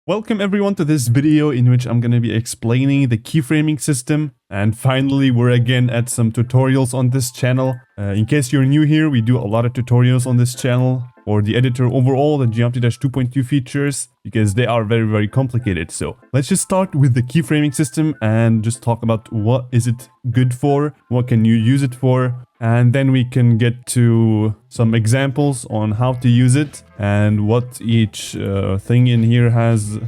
Welcome everyone to this video in which I'm going to be explaining the keyframing system. And finally, we're again at some tutorials on this channel. In case you're new here, we do a lot of tutorials on this channel for the editor overall, the Geometry Dash 2.2 features, because they are very complicated. So let's just start with the keyframing system and just talk about what is it good for, what can you use it for, and then we can get to some examples on how to use it and what each thing in here has.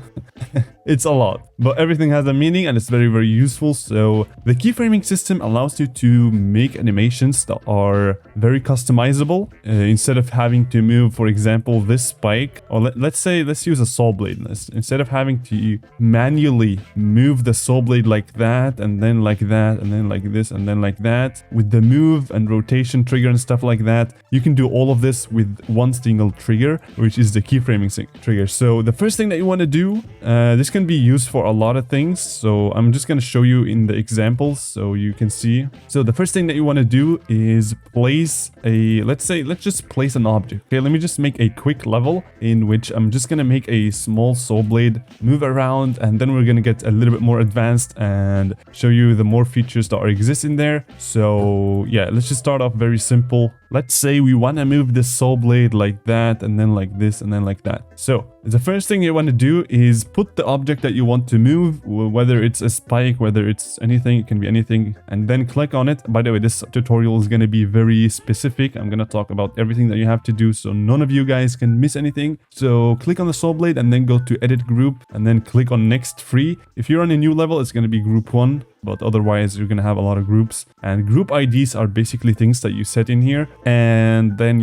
It's a lot, but everything has a meaning and it's very useful. So the keyframing system allows you to make animations that are very customizable. Instead of having to move, for example, this spike, or let's use a saw blade. Instead of having to manually move the saw blade like that, and then like that, and then like this, and then like that, with the move and rotation trigger and stuff like that, you can do all of this with one single trigger, which is the keyframing trigger. So the first thing that you want to do, this can be used for a lot of things, so I'm just going to show you in the examples so you can see. So the first thing that you want to do is place let's just place an object. Okay, let me just make a quick level in which I'm just going to make a small saw blade move around, and then we're going to get a little bit more advanced and show you the more features that exist in there. So yeah, let's just start off very simple. Let's say we want to move this saw blade like that, and then like this, and then like that. So the first thing you want to do is put the object that you want to move, whether it's a spike, whether it's anything, it can be anything, and then click on it. By the way, this tutorial is going to be very specific. I'm going to talk about everything that you have to do so none of you guys can miss anything. So click on the saw blade and then go to edit group and then click on next free. If you're on a new level, it's going to be group 1. But otherwise, you're going to have a lot of groups. And group IDs are basically things that you set in here. And then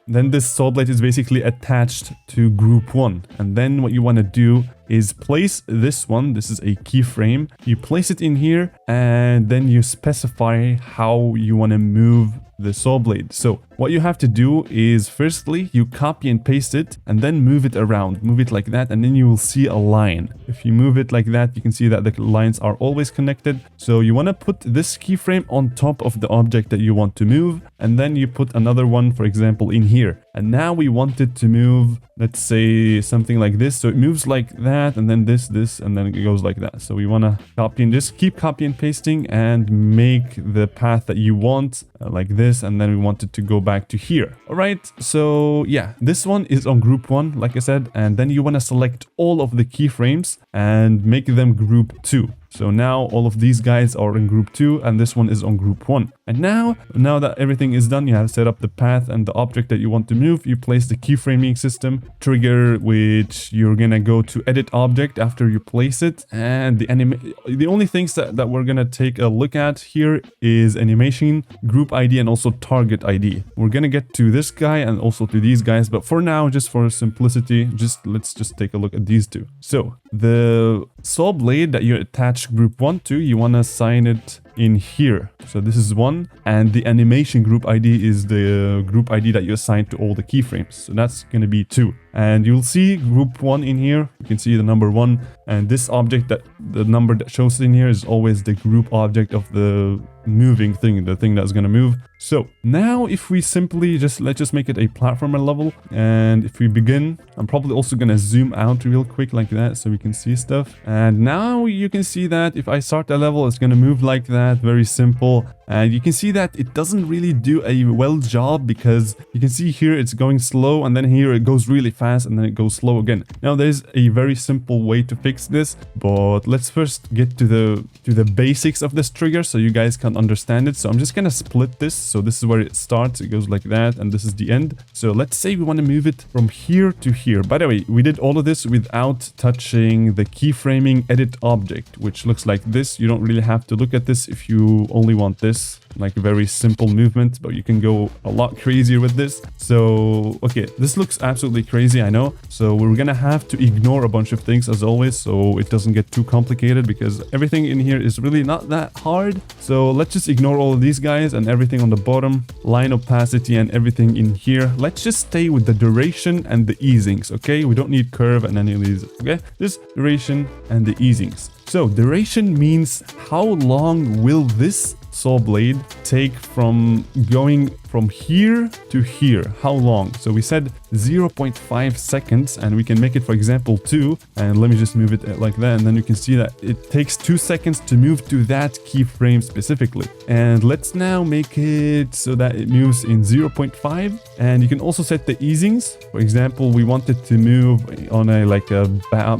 then this saw blade is basically attached to group 1. And then what you want to do is place this one. This is a keyframe. You place it in here and then you specify how you want to move the saw blade. So what you have to do is, firstly, you copy and paste it and then move it around. Move it like that, and then you will see a line. If you move it like that, you can see that the lines are always connected. So you want to put this keyframe on top of the object that you want to move, and then you put another one, for example, in here. And now we want it to move, let's say something like this. So it moves like that, and then this, and then it goes like that. So we want to copy and just keep copy and pasting and make the path that you want like this, and then we want it to go back to here. All right, so yeah, this one is on group 1, like I said, and then you want to select all of the keyframes and make them group 2. So now all of these guys are in group 2 and this one is on group 1. And now that everything is done, you have set up the path and the object that you want to move. You place the keyframing system trigger, which you're gonna go to edit object after you place it. And the only things that we're gonna take a look at here is animation, group ID, and also target ID. We're gonna get to this guy and also to these guys, but for now, just for simplicity, let's just take a look at these two. So the saw blade that you attach group 1 to, you want to assign it in here. So this is 1, and the animation group ID is the group ID that you assign to all the keyframes. So that's going to be 2. And you'll see group 1 in here. You can see the number 1, and this object, that the number that shows in here, is always the group object of the moving thing, the thing that's going to move. So now if we simply let's just make it a platformer level, and if we begin, I'm probably also going to zoom out real quick like that so we can see stuff. And now you can see that if I start a level, it's going to move like that, very simple. And you can see that it doesn't really do a well job, because you can see here it's going slow, and then here it goes really fast, and then it goes slow again. Now there's a very simple way to fix this, but let's first get to the basics of this trigger so you guys can understand it. So I'm just gonna split this. So this is where it starts, it goes like that, and this is the end. So let's say we want to move it from here to here. By the way, we did all of this without touching the keyframing edit object, which looks like this. You don't really have to look at this if you only want this, like a very simple movement, but you can go a lot crazier with this. So okay, this looks absolutely crazy, I know. So we're gonna have to ignore a bunch of things as always, so it doesn't get too complicated, because everything in here is really not that hard. So let's just ignore all of these guys and everything on the bottom, line opacity and everything in here. Let's just stay with the duration and the easings, okay? We don't need curve and any of these, okay? Just duration and the easings. So duration means how long will this saw blade take from going from here to here, how long? So we said 0.5 seconds, and we can make it, for example, 2. And let me just move it like that, and then you can see that it takes 2 seconds to move to that keyframe specifically. And let's now make it so that it moves in 0.5. And you can also set the easings. For example, we want it to move on a like a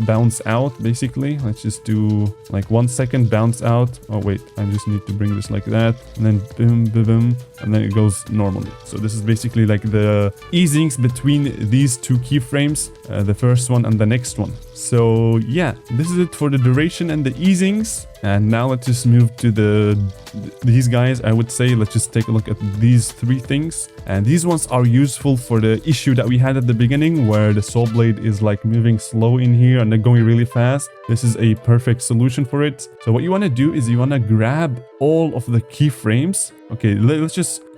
bounce out, basically. Let's just do like 1 second bounce out. Oh wait, I just need to bring this like that, and then boom, boom, boom, and then it goes normally. So this is basically like the easings between these two keyframes, the first one and the next one. So yeah, this is it for the duration and the easings. And now let's just move to these guys. I would say let's just take a look at these 3 things. And these ones are useful for the issue that we had at the beginning, where the saw blade is like moving slow in here and then going really fast. This is a perfect solution for it. So what you want to do is you want to grab all of the keyframes. Okay,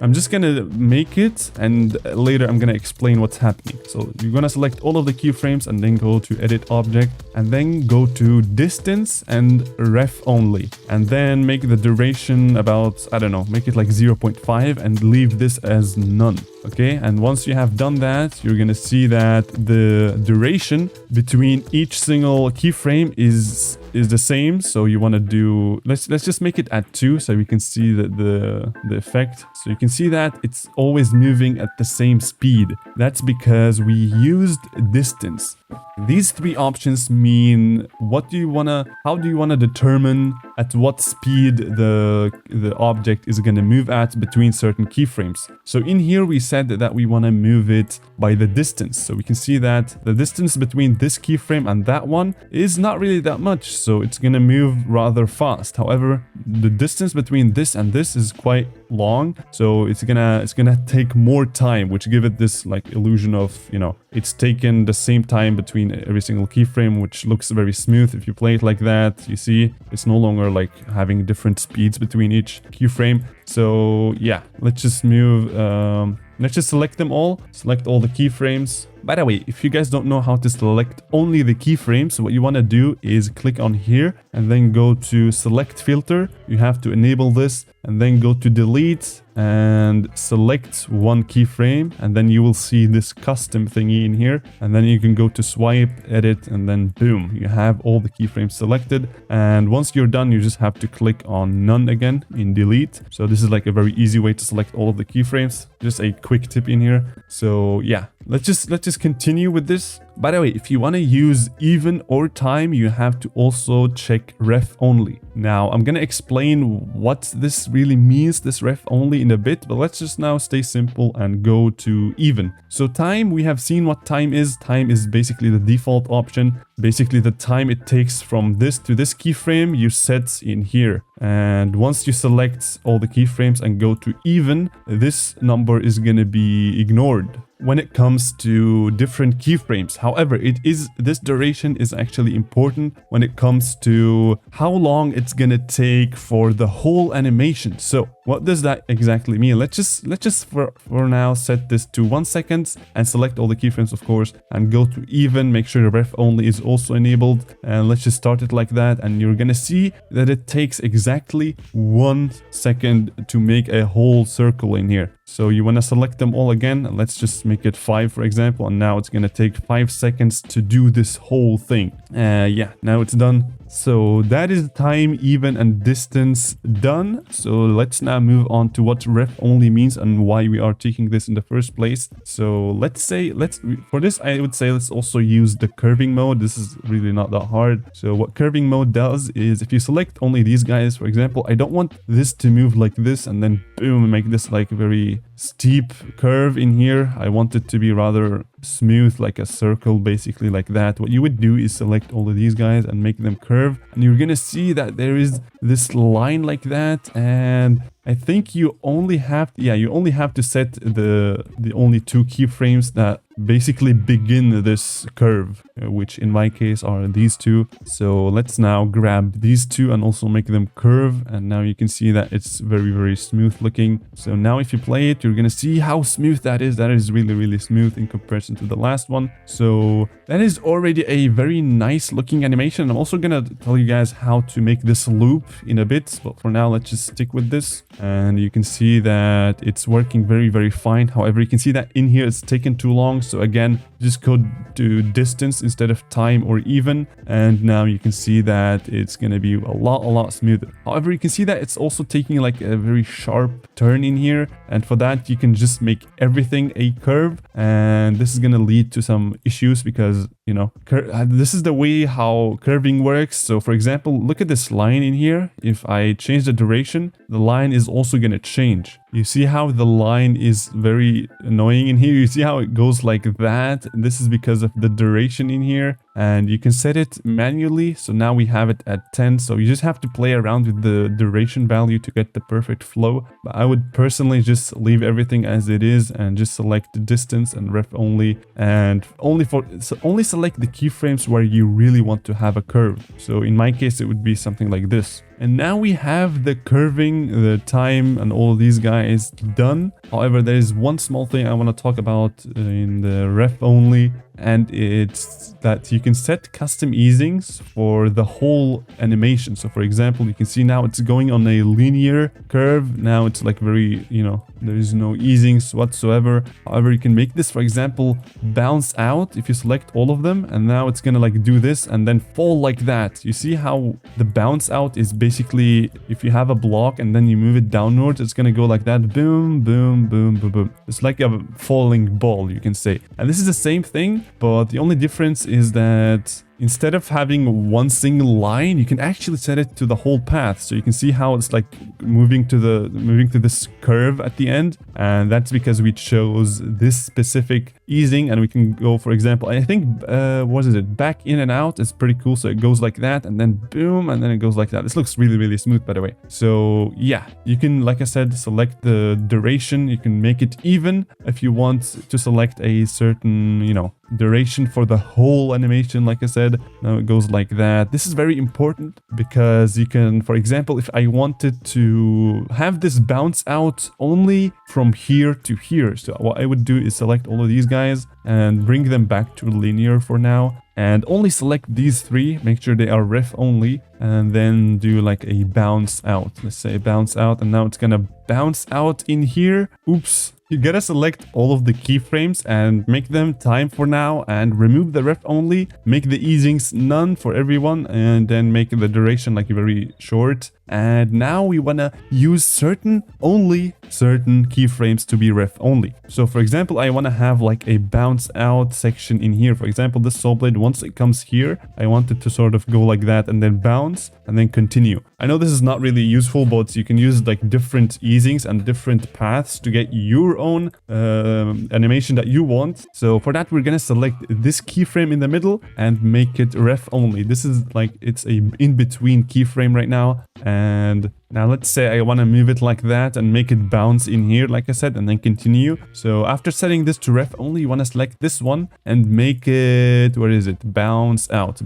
I'm just gonna make it, and later I'm gonna explain what's happening. So you're gonna select all of the keyframes and then go to edit object, and then go to distance and ref only, and then make the duration about, I don't know, make it like 0.5 and leave this as none. Okay, and once you have done that, you're gonna see that the duration between each single keyframe is the same. So you want to do, let's just make it at 2 so we can see the effect. So you can see that it's always moving at the same speed. That's because we used distance. These 3 options mean how do you want to determine at what speed the object is going to move at between certain keyframes. So in here we said that we want to move it by the distance. So we can see that the distance between this keyframe and that one is not really that much, so it's going to move rather fast. However, the distance between this and this is quite long, so it's gonna take more time, which give it this like illusion of, you know, it's taken the same time between every single keyframe, which looks very smooth. If you play it like that, you see it's no longer like having different speeds between each keyframe. So yeah, let's just move, let's just select them all, select all the keyframes. By the way, if you guys don't know how to select only the keyframes, what you want to do is click on here and then go to select filter. You have to enable this and then go to delete and select one keyframe, and then you will see this custom thingy in here, and then you can go to swipe, edit, and then boom, you have all the keyframes selected. And once you're done, you just have to click on none again in delete. So this is like a very easy way to select all of the keyframes. Just a quick tip in here. So yeah, let's just continue with this. By the way, if you want to use even or time, you have to also check ref only. Now, I'm going to explain what this really means, this ref only, in a bit, but let's just now stay simple and go to even. So time, we have seen what time is. Time is basically the default option. Basically, the time it takes from this to this keyframe, you set in here. And once you select all the keyframes and go to even, this number is going to be ignored when it comes to different keyframes. However, this duration is actually important when it comes to how long it's gonna take for the whole animation. So what does that exactly mean? Let's just for now set this to 1 second and select all the keyframes, of course, and go to even, make sure the ref only is also enabled, and let's just start it like that. And you're gonna see that it takes exactly 1 second to make a whole circle in here. So you want to select them all again. Let's just make it 5, for example. And now it's going to take 5 seconds to do this whole thing. Yeah, now it's done. So that is time, even, and distance done. So let's now move on to what ref only means and why we are taking this in the first place. So for this, I would say let's also use the curving mode. This is really not that hard. So what curving mode does is if you select only these guys, for example, I don't want this to move like this and then boom, make this like very steep curve in here. I want it to be rather smooth, like a circle, basically like that. What you would do is select all of these guys and make them curve, and you're gonna see that there is this line like that. And I think you only have to set the only 2 keyframes that basically begin this curve, which in my case are these two. So let's now grab these two and also make them curve. And now you can see that it's very, very smooth looking. So now if you play it, you're going to see how smooth that is. That is really, really smooth in comparison to the last one. So that is already a very nice looking animation. I'm also going to tell you guys how to make this loop in a bit. But for now, let's just stick with this. And you can see that it's working very, very fine. However, you can see that in here it's taken too long. So again, just go to distance instead of time or even. And now you can see that it's going to be a lot smoother. However, you can see that it's also taking like a very sharp turn in here. And for that, you can just make everything a curve. And this is going to lead to some issues because, you know, this is the way how curving works. So for example, look at this line in here. If I change the duration, the line is also going to change. You see how the line is very annoying in here? You see how it goes like that? This is because of the duration in here. And you can set it manually. So now we have it at 10. So you just have to play around with the duration value to get the perfect flow. But I would personally just leave everything as it is and just select the distance and ref only. And only select the keyframes where you really want to have a curve. So in my case, it would be something like this. And now we have the curving, the time, and all of these guys done. However, there is one small thing I want to talk about in the ref only. And it's that you can set custom easings for the whole animation. So for example, you can see now it's going on a linear curve. Now it's like very, you know, there is no easings whatsoever. However, you can make this, for example, bounce out if you select all of them. And now it's going to like do this and then fall like that. You see how the bounce out is basically, if you have a block and then you move it downwards, it's going to go like that. Boom, boom, boom, boom, boom. It's like a falling ball, you can say. And this is the same thing. But the only difference is that instead of having one single line, you can actually set it to the whole path. So you can see how it's like moving to this curve at the end. And that's because we chose this specific easing, and we can go, for example, I think, what is it? Back in and out is pretty cool. So it goes like that and then boom, and then it goes like that. This looks really, really smooth, by the way. So yeah, you can, like I said, select the duration. You can make it even if you want to select a certain, you know, duration for the whole animation. Like I said, now it goes like that. This is very important because you can, for example, if I wanted to have this bounce out only from here to here, so what I would do is select all of these guys and bring them back to linear for now, and only select these three, make sure they are ref only, and then do like a bounce out. Let's say bounce out, and now it's gonna bounce out in here. Oops. You gotta select all of the keyframes and make them time for now, and remove the ref only, make the easings none for everyone, and then make the duration like very short. And now we wanna use certain keyframes to be ref only. So for example, I wanna have like a bounce out section in here. For example, this saw blade, once it comes here, I want it to sort of go like that and then bounce and then continue. I know this is not really useful, but you can use like different easings and different paths to get your own animation that you want. So for that, we're gonna select this keyframe in the middle and make it ref only. This is like, it's a in-between keyframe right now. And now let's say I want to move it like that and make it bounce in here, like I said, and then continue. So after setting this to ref only, you want to select this one and make it, where is it? Bounce out.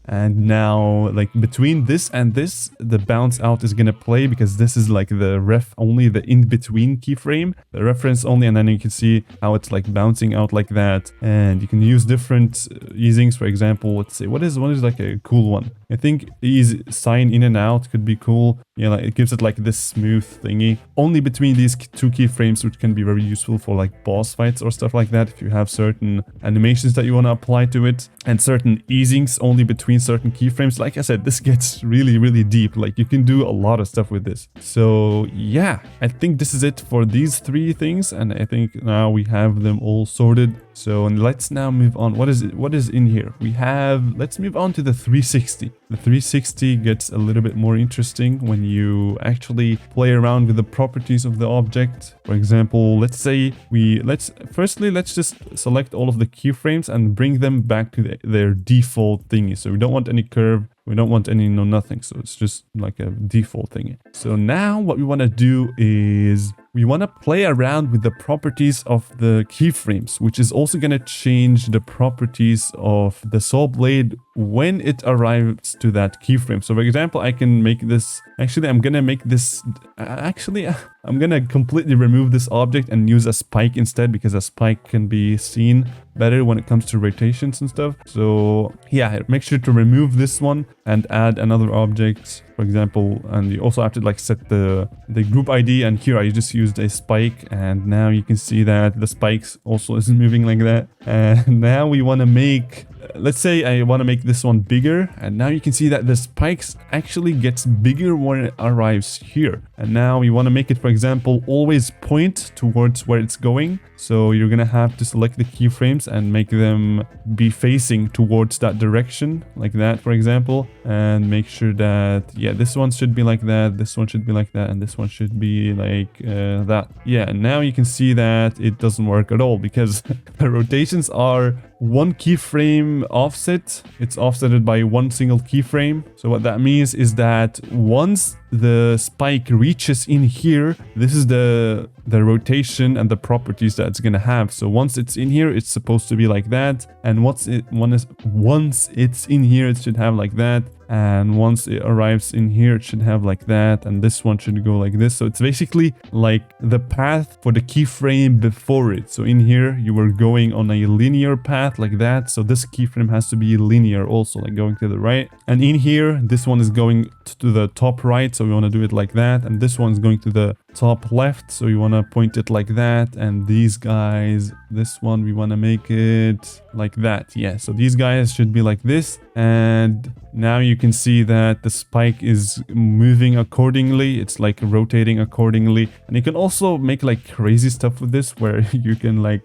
And now like between this and this, the bounce out is going to play because this is like the ref only, the in-between keyframe, the reference only. And then you can see how it's like bouncing out like that. And you can use different easings. For example, let's say, what is like a cool one? I think ease sign in and out could be cool. Yeah, like it gives it like this smooth thingy only between these two keyframes, which can be very useful for like boss fights or stuff like that. If you have certain animations that you want to apply to it, and certain easings only between certain keyframes. Like I said, this gets really, really deep. Like you can do a lot of stuff with this. So yeah, I think this is it for these three things. And I think now we have them all sorted. So let's now move on. What is in here? Let's move on to the 360. The 360 gets a little bit more interesting when you actually play around with the properties of the object. For example, let's say let's just select all of the keyframes and bring them back to their default thingy. So we don't want any curve. We don't want any nothing. So it's just like a default thingy. So now what we want to do is we want to play around with the properties of the keyframes, which is also going to change the properties of the saw blade when it arrives to that keyframe. So for example, I can make this, actually I'm going to make this, I'm going to completely remove this object and use a spike instead, because a spike can be seen better when it comes to rotations and stuff. So yeah, make sure to remove this one and add another object, for example, and you also have to like set the group ID, and here I just used a spike, and now you can see that the spikes also isn't moving like that. And now we want to make, let's say I want to make this one bigger, and now you can see that the spikes actually gets bigger when it arrives here. And now we want to make it, for example, always point towards where it's going. So you're gonna have to select the keyframes and make them be facing towards that direction, like that, for example, and make sure that, yeah, this one should be like that, this one should be like that, and this one should be like that. Yeah, and now you can see that it doesn't work at all, because the rotations are one keyframe offset. It's offsetted by one single keyframe. So what that means is that once the spike reaches in here, this is the rotation and the properties that it's gonna have. So once it's in here, it's supposed to be like that, and once it's in here, it should have like that, and once it arrives in here, it should have like that, and this one should go like this. So it's basically like the path for the keyframe before it. So in here, you were going on a linear path like that, so this keyframe has to be linear also, like going to the right. And in here, this one is going to the top right, so we want to do it like that, and this one's going to the top left, so you want to point it like that. And these guys, this one, we want to make it like that. Yeah, so these guys should be like this, and now you can see that the spike is moving accordingly. It's like rotating accordingly, and you can also make like crazy stuff with this, where you can like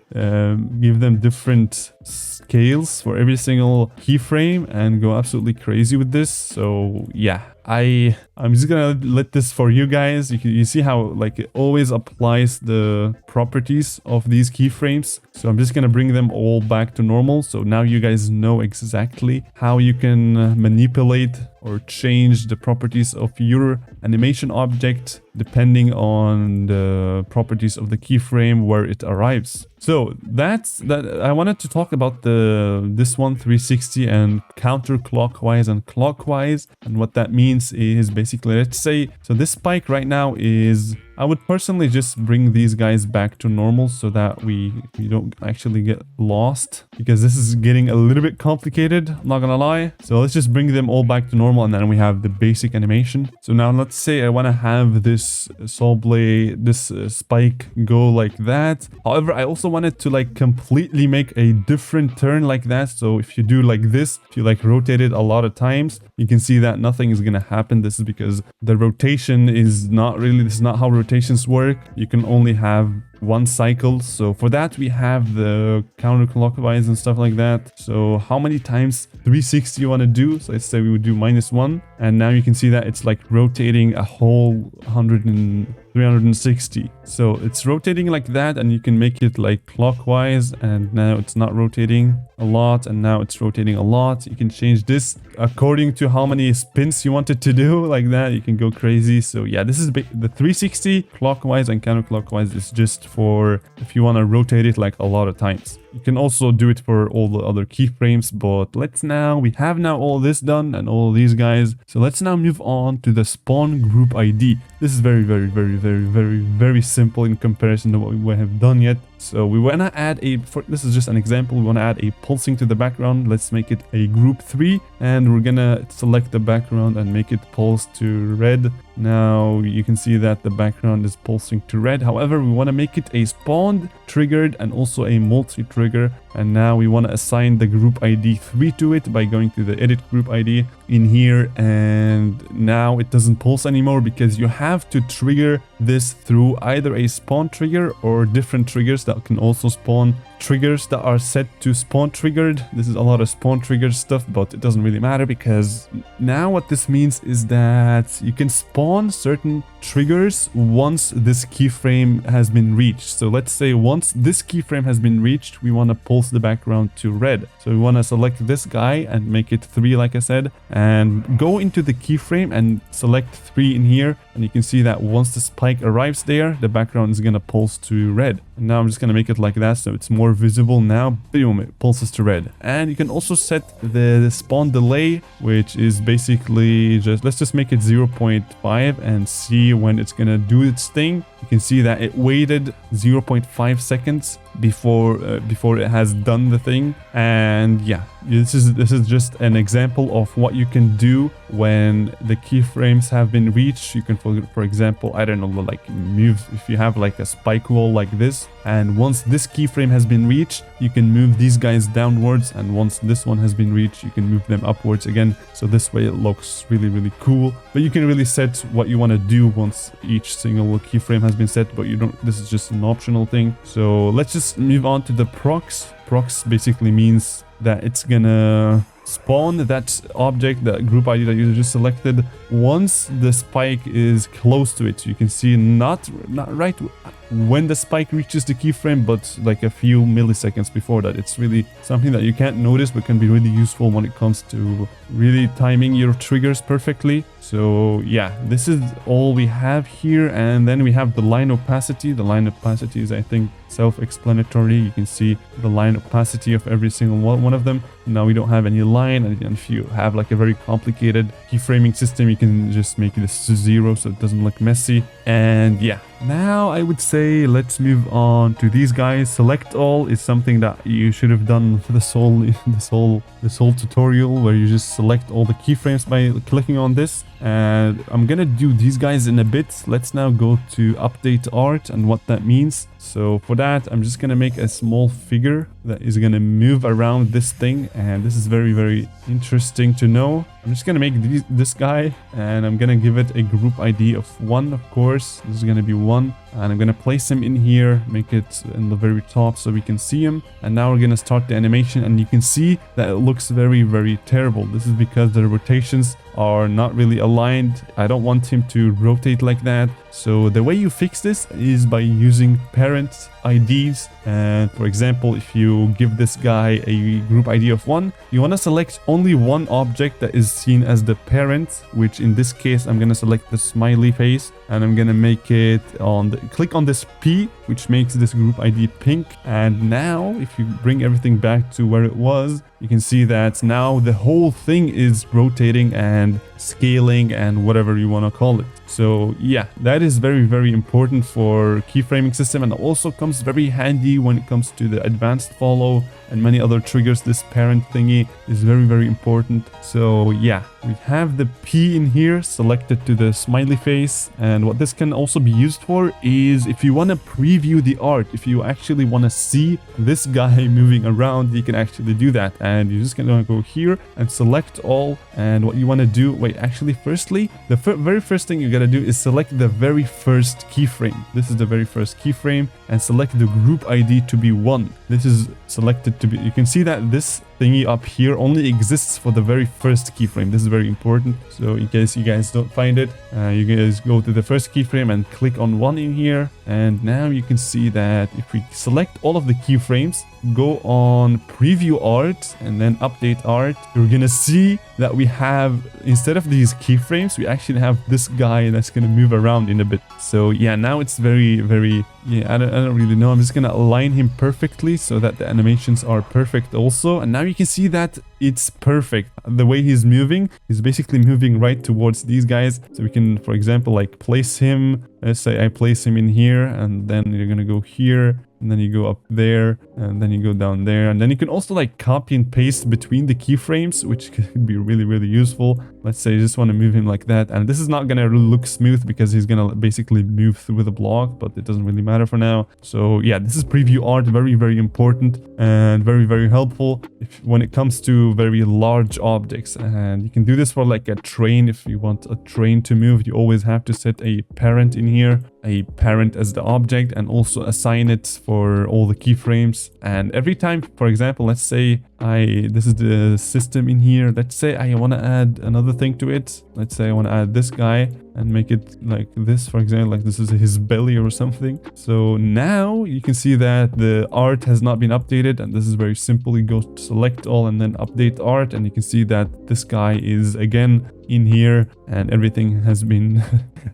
give them different scales for every single keyframe and go absolutely crazy with this. So yeah, I'm just gonna let this for you guys. You see how like it always applies the properties of these keyframes. So I'm just gonna bring them all back to normal. So now you guys know exactly how you can manipulate or change the properties of your animation object depending on the properties of the keyframe where it arrives. So that's that. I wanted to talk about this one 360 and counterclockwise and clockwise, and what that means is basically, let's say, so this spike right now is, I would personally just bring these guys back to normal so that we don't actually get lost, because this is getting a little bit complicated, I'm not gonna lie. So let's just bring them all back to normal, and then we have the basic animation. So now let's say I want to have this saw blade, this spike go like that. However, I also wanted to like completely make a different turn like that. So if you do like this, if you like rotate it a lot of times, you can see that nothing is gonna happen. This is because the rotation is not really, this is not how rotations work. You can only have one cycle. So for that, we have the counterclockwise and stuff like that. So how many times 360 you want to do? So let's say we would do -1, and now you can see that it's like rotating a whole 360. So it's rotating like that, and you can make it like clockwise, and now it's not rotating a lot, and now it's rotating a lot. You can change this according to how many spins you want it to do, like that. You can go crazy. So yeah, this is the 360 clockwise and counterclockwise is just for if you want to rotate it like a lot of times. You can also do it for all the other keyframes, but we have now all this done and all these guys. So let's now move on to the spawn group ID. This is very simple in comparison to what we have done yet. So we want to add this is just an example. We want to add a pulsing to the background. Let's make it a group 3, and we're gonna select the background and make it pulse to red. Now you can see that the background is pulsing to red. However, we want to make it a spawned, triggered, and also a multi-trigger. And now we want to assign the group ID 3 to it by going to the edit group ID in here. And now it doesn't pulse anymore, because you have to trigger this through either a spawn trigger or different triggers that can also spawn triggers that are set to spawn triggered. This is a lot of spawn triggered stuff, but it doesn't really matter because now what this means is that you can spawn certain triggers once this keyframe has been reached. So let's say once this keyframe has been reached, we want to pulse the background to red. So we want to select this guy and make it 3, like I said, and go into the keyframe and select 3 in here. And you can see that once the spike arrives there, the background is going to pulse to red. And now I'm just going to make it like that so it's more visible. Now, boom, it pulses to red. And you can also set the spawn delay, which is basically just, let's just make it 0.5 and see when it's going to do its thing. You can see that it waited 0.5 seconds before it has done the thing. And yeah, this is just an example of what you can do when the keyframes have been reached. You can, for example, I don't know, like move, if you have like a spike wall like this, and once this keyframe has been reached, you can move these guys downwards, and once this one has been reached, you can move them upwards again. So this way it looks really, really cool. But you can really set what you want to do once each single keyframe has been set, but you don't, this is just an optional thing. So let's just move on to the procs. Procs basically means that it's gonna spawn that object, that group ID that you just selected, once the spike is close to it. So you can see not right when the spike reaches the keyframe, but like a few milliseconds before that. It's really something that you can't notice but can be really useful when it comes to really timing your triggers perfectly. So yeah, this is all we have here. And then we have the line opacity. The line opacity is, I think, self-explanatory. You can see the line opacity of every single one of them. Now we don't have any line, and if you have like a very complicated keyframing system, you can just make this to 0 so it doesn't look messy. And yeah, now I would say let's move on to these guys. Select all is something that you should have done for this whole tutorial, where you just select all the keyframes by clicking on this. And I'm gonna do these guys in a bit. Let's now go to update art and what that means. So for that, I'm just gonna make a small figure that is gonna move around this thing, and this is very, very interesting to know. I'm just gonna make this guy, and I'm gonna give it a group ID of 1, of course. This is gonna be 1, and I'm gonna place him in here, make it in the very top so we can see him. And now we're gonna start the animation, and you can see that it looks very, very terrible. This is because the rotations are not really aligned. I don't want him to rotate like that. So the way you fix this is by using parent IDs. And for example, if you give this guy a group ID of 1, you want to select only one object that is seen as the parent, which in this case I'm going to select the smiley face, and I'm going to make it on the, click on this P, which makes this group ID pink. And now if you bring everything back to where it was, you can see that now the whole thing is rotating and scaling and whatever you want to call it. So yeah, that is very, very important for keyframing system, and also comes very handy when it comes to the advanced follow and many other triggers. This parent thingy is very, very important. So yeah, we have the P in here selected to the smiley face, and what this can also be used for is if you want to preview the art, if you actually want to see this guy moving around, you can actually do that. And you're just gonna go here and select all, and what you want to do, wait, actually firstly, the very first thing you gotta do is select the very first keyframe. This is the very first keyframe, and select the group ID to be 1. This is selected to be, you can see that this thingy up here only exists for the very first keyframe. This is very important. So in case you guys don't find it, you guys go to the first keyframe and click on 1 in here. And now you can see that if we select all of the keyframes, go on preview art and then update art, you're gonna see that we have, instead of these keyframes, we actually have this guy that's gonna move around in a bit. So yeah, now it's very, very, yeah, I don't really know. I'm just gonna align him perfectly so that the animations are perfect also. And now you can see that it's perfect. The way he's moving, he's basically moving right towards these guys. So we can, for example, like place him. Let's say I place him in here, and then you're gonna go here, and then you go up there, and then you go down there. And then you can also like copy and paste between the keyframes, which could be really, really useful. Let's say you just want to move him like that, and this is not gonna really look smooth because he's gonna basically move through the block, but it doesn't really matter for now. So yeah, this is preview art, very, very important and very, very helpful when it comes to very large objects. And you can do this for like a train. If you want a train to move, you always have to set a parent in here. a parent as the object and also assign it for all the keyframes. And every time, for example, let's say this is the system in here. Let's say I want to add another thing to it. Let's say I want to add this guy and make it like this, for example, like this is his belly or something. So now you can see that the art has not been updated, and this is very simple. You go to select all and then update art, and you can see that this guy is again in here and everything has been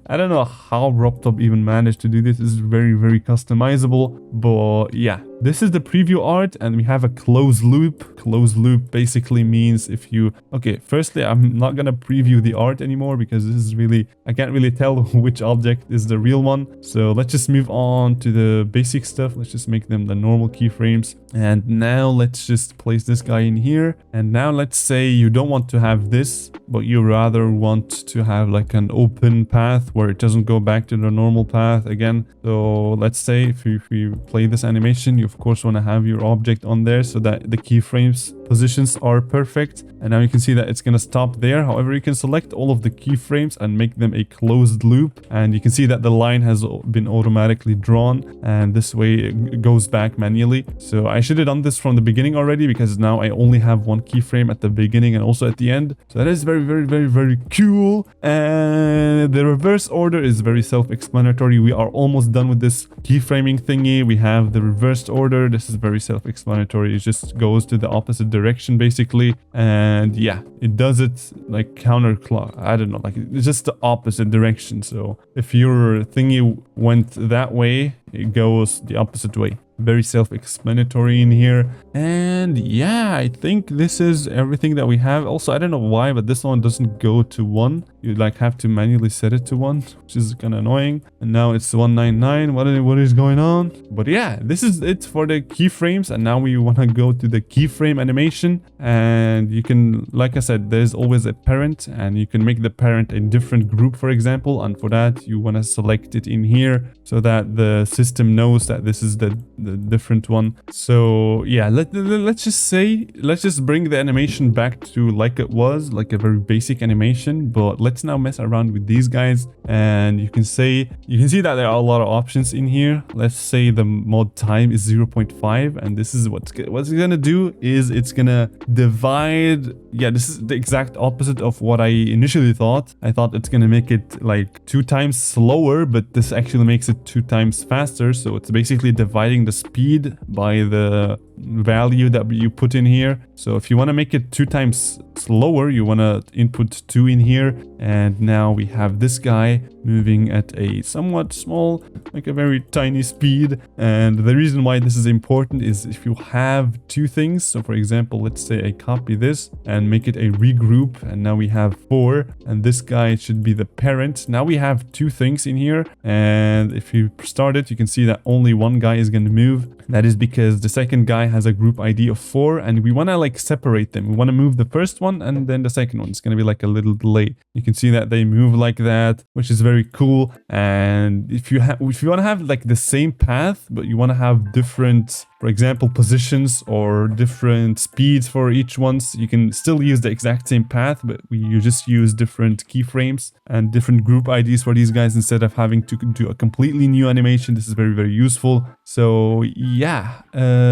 I don't know how RobTop even managed to do this. This is very, very customizable, but yeah, this is the preview art, and we have a closed loop. Closed loop basically means if you, okay, firstly, I'm not gonna preview the art anymore because this is really, I can't really tell which object is the real one. So let's just move on to the basic stuff. Let's just make them the normal keyframes. And now let's just place this guy in here. And now let's say you don't want to have this, but you rather want to have like an open path where it doesn't go back to the normal path again. So let's say if you play this animation, you of course want to have your object on there so that the keyframes positions are perfect. And now you can see that it's going to stop there. However, you can select all of the keyframes and make them a closed loop, and you can see that the line has been automatically drawn, and this way it goes back manually. So I should have done this from the beginning already, because now I only have one keyframe at the beginning and also at the end. So that is very, very, very, very cool. And the reverse order is very self-explanatory. We are almost done with this keyframing thingy. We have the reversed order. This is very self-explanatory. It just goes to the opposite direction basically, and yeah, it does it like counterclock. I don't know, like it's just the opposite direction. So if your thingy went that way, it goes the opposite way. Very self-explanatory in here. And yeah, I think this is everything that we have. Also, I don't know why, but this one doesn't go to 1. You like have to manually set it to 1, which is kind of annoying. And now it's 199. What is going on? But yeah, this is it for the keyframes. And now we want to go to the keyframe animation. And you can, like I said, there's always a parent, and you can make the parent a different group, for example. And for that, you want to select it in here so that the system knows that this is the different one. So yeah, let's just bring the animation back to like it was, like a very basic animation. But let's now mess around with these guys, and you can see that there are a lot of options in here. Let's say the mod time is 0.5, and this is what's gonna do is it's gonna divide. Yeah, this is the exact opposite of what I initially thought. I thought it's gonna make it like 2 times slower, but this actually makes it 2 times faster. So it's basically dividing the speed by the value that you put in here. So if you want to make it 2 times slower, you want to input 2 in here. And now we have this guy moving at a somewhat small, like a very tiny speed. And the reason why this is important is if you have 2 things. So for example, let's say I copy this and make it a regroup, and now we have 4, and this guy should be the parent. Now we have 2 things in here, and if you start it, you can see that only one guy is going to move. That is because the second guy has a group ID of 4, and we want to like separate them. We want to move the first one and then the second one. It's going to be like a little delay. You can see that they move like that, which is very cool. And if you want to have like the same path, but you want to have different, for example, positions or different speeds for each one, so you can still use the exact same path, but you just use different keyframes and different group IDs for these guys instead of having to do a completely new animation. This is very, very useful. So yeah,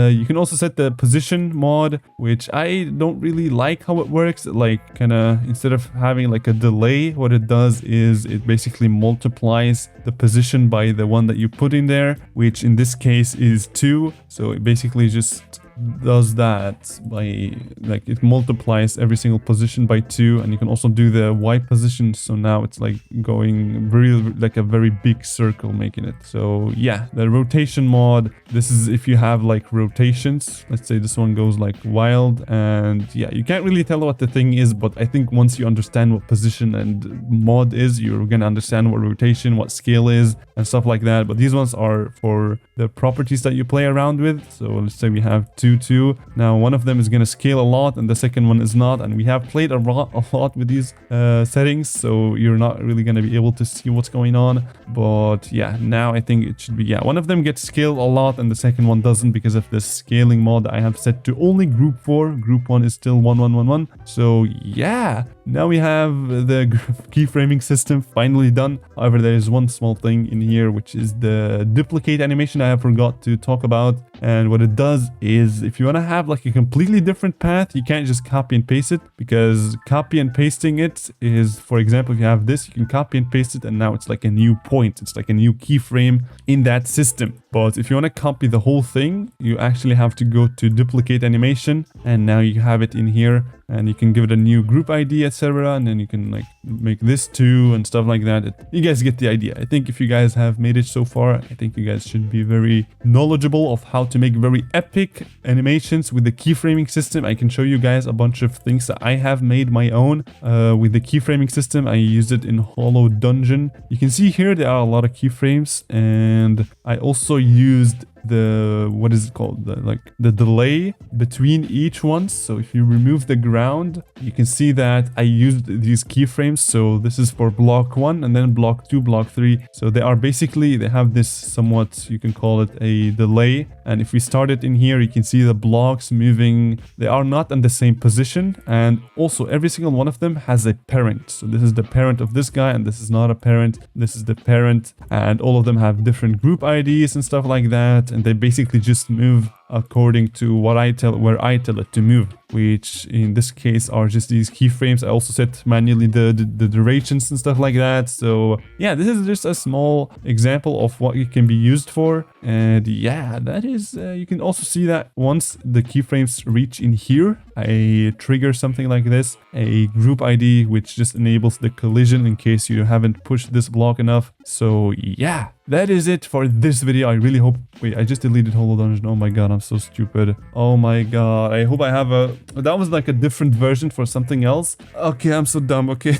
you can also set the position mod, which I don't really like how it works. Like kind of instead of having like a delay, what it does is it basically multiplies the position by the one that you put in there, which in this case is 2. So it basically just does that by like it multiplies every single position by 2, and you can also do the Y position. So now it's like going really like a very big circle making it. So yeah, the rotation mod, this is if you have like rotations. Let's say this one goes like wild, and yeah, you can't really tell what the thing is, but I think once you understand what position and mod is, you're gonna understand what rotation, what scale is, and stuff like that. But these ones are for the properties that you play around with. So let's say we have 2 2. Now one of them is going to scale a lot and the second one is not, and we have played a lot with these settings, so you're not really going to be able to see what's going on. But yeah, now I think it should be, yeah, one of them gets scaled a lot and the second one doesn't because of the scaling mod I have set to only group 4. Group 1 is still 1 1 1 1. So yeah, now we have the keyframing system finally done. However, there is one small thing in here, which is the duplicate animation I forgot to talk about. And what it does is, if you want to have like a completely different path, you can't just copy and paste it, because copy and pasting it is, for example, if you have this, you can copy and paste it and now it's like a new point. It's like a new keyframe in that system. But if you want to copy the whole thing, you actually have to go to duplicate animation, and now you have it in here, and you can give it a new group ID, etc. And then you can like make this too and stuff like that. You guys get the idea. I think if you guys have made it so far, I think you guys should be very knowledgeable of how to make very epic animations with the keyframing system. I can show you guys a bunch of things that I have made my own with the keyframing system. I used it in Hollow Dungeon. You can see here there are a lot of keyframes, and I also used the, what is it called, the delay between each one. So if you remove the ground, you can see that I used these keyframes. So this is for block 1 and then block 2, block 3. So they are basically, they have this somewhat, you can call it a delay. And if we start it in here, you can see the blocks moving. They are not in the same position, and also every single one of them has a parent. So this is the parent of this guy, and this is not a parent, this is the parent, and all of them have different group IDs and stuff like that. And they basically just move according to what I tell, where I tell it to move, which in this case are just these keyframes. I also set manually the durations and stuff like that. So yeah, this is just a small example of what it can be used for. And yeah, that is, you can also see that once the keyframes reach in here, I trigger something like this, a group ID, which just enables the collision in case you haven't pushed this block enough. So yeah, that is it for this video. I really hope, wait, I just deleted Hollow Dungeon. Oh my god, I'm so stupid. Oh my god, I hope I have a, that was like a different version for something else. Okay, I'm so dumb. Okay.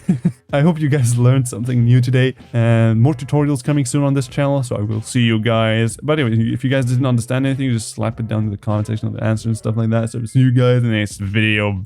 I hope you guys learned something new today, and more tutorials coming soon on this channel, so I will see you guys. But anyway, if you guys didn't understand anything, just slap it down in the comment section of the answer and stuff like that. So see you guys in the next video.